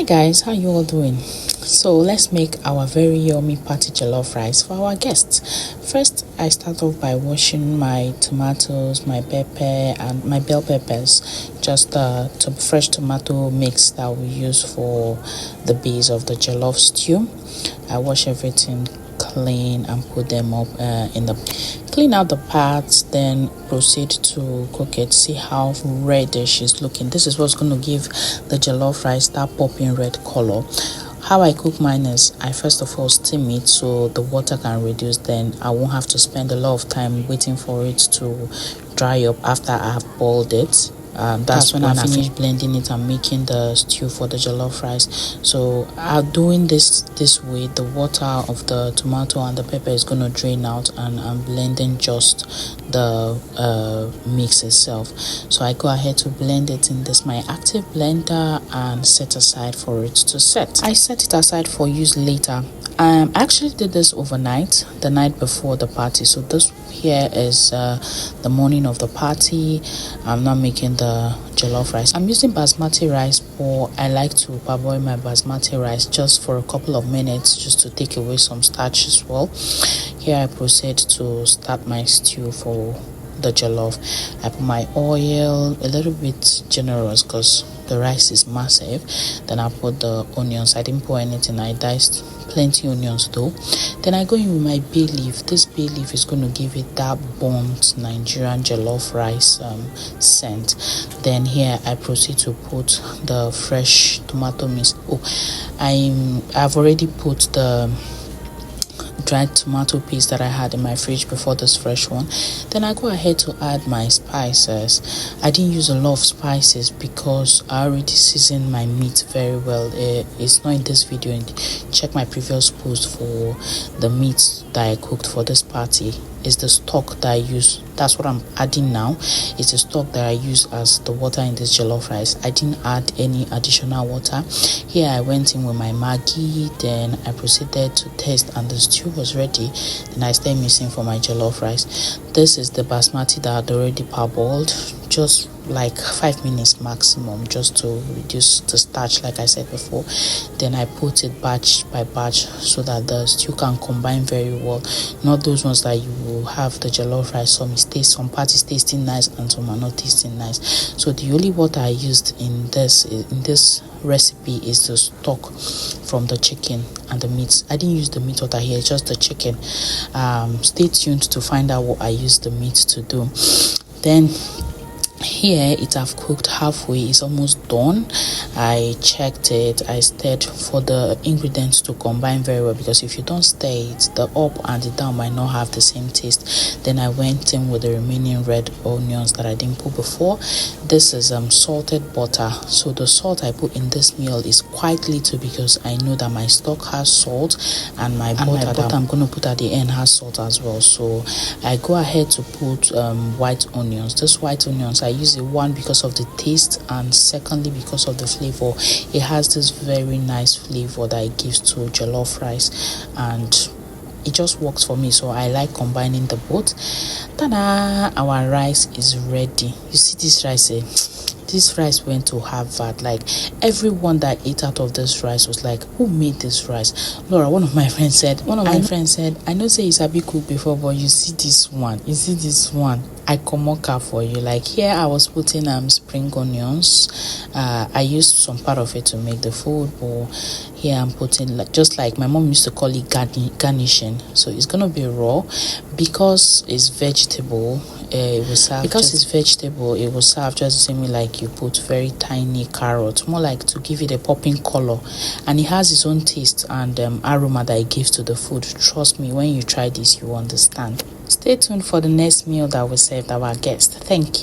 Guys, how you all doing? So let's make our very yummy party jollof rice for our guests. First, I start off by washing my tomatoes, my pepper and my bell peppers, just fresh tomato mix that we use for the base of the jollof stew. I wash everything clean and put them up clean out the parts, then proceed to cook it. See how reddish it's looking. This is what's going to give the jollof rice that popping red color. How I cook mine is I first of all steam it so the water can reduce, then I won't have to spend a lot of time waiting for it to dry up after I have boiled it. That's when I finish blending it and making the stew for the jollof rice. So doing this way, the water of the tomato and the pepper is going to drain out, and I'm blending just the mix itself. So I go ahead to blend it in my active blender and set aside for it to set. I set it aside for use later. I actually did this overnight, the night before the party. So this here is the morning of the party. I'm not making the jollof rice. I'm using basmati rice, but I like to parboil my basmati rice just for a couple of minutes, just to take away some starch as well. Here I proceed to start my stew for the jollof. I put my oil a little bit generous because the rice is massive. Then I put the onions. I didn't pour anything. I diced plenty onions though. Then I go in with my bay leaf. This bay leaf is going to give it that burnt Nigerian jollof rice scent. Then here I proceed to put the fresh tomato mix. I've already put the dried tomato paste that I had in my fridge before this fresh one. Then I go ahead to add my spices. I didn't use a lot of spices because I already seasoned my meat very well. It's not in this video. Check my previous post for the meat that I cooked for this party. Is the stock that I use. That's what I'm adding now. It's the stock that I use as the water in this jollof rice. I didn't add any additional water. Here I went in with my Maggi, then I proceeded to taste, and the stew was ready. Then I started mixing for my jollof rice. This is the basmati that I had already parboiled, just like 5 minutes maximum, just to reduce the starch like I said before. Then I put it batch by batch so that the stew can combine very well, not those ones that you will have the jollof rice, some parts tasting nice and some are not tasting nice. So the only water I used in this recipe is the stock from the chicken and the meat. I didn't use the meat water here, just the chicken. Stay tuned to find out what I used the meat to do. Then here it have cooked halfway, it's almost done. I checked it, I stirred for the ingredients to combine very well, because if you don't stir it, the up and the down might not have the same taste. Then I went in with the remaining red onions that I didn't put before. This is salted butter. So the salt I put in this meal is quite little because I know that my stock has salt, and my butter that I'm going to put at the end has salt as well. So I go ahead to put white onions. This white onions, I use it, one because of the taste, and secondly because of the flavor. It has this very nice flavor that it gives to jollof rice, and it just works for me. So I like combining the both. Ta-da! Our rice is ready. You see this rice, this rice went to Harvard. Like, everyone that ate out of this rice was like, who made this rice? Laura, one of my friends said, I know say it's a big cook before, but you see this one, I comoka for you. Like, here I was putting spring onions. I used some part of it to make the food, but here I'm putting, just like my mom used to call it, garnishing. So it's gonna be raw because it's vegetable. It will serve it will serve just the same way like you put very tiny carrots, more like to give it a popping color, and it has its own taste and aroma that it gives to the food. Trust me, when you try this, you understand. Stay tuned for the next meal that we serve our guests. Thank you.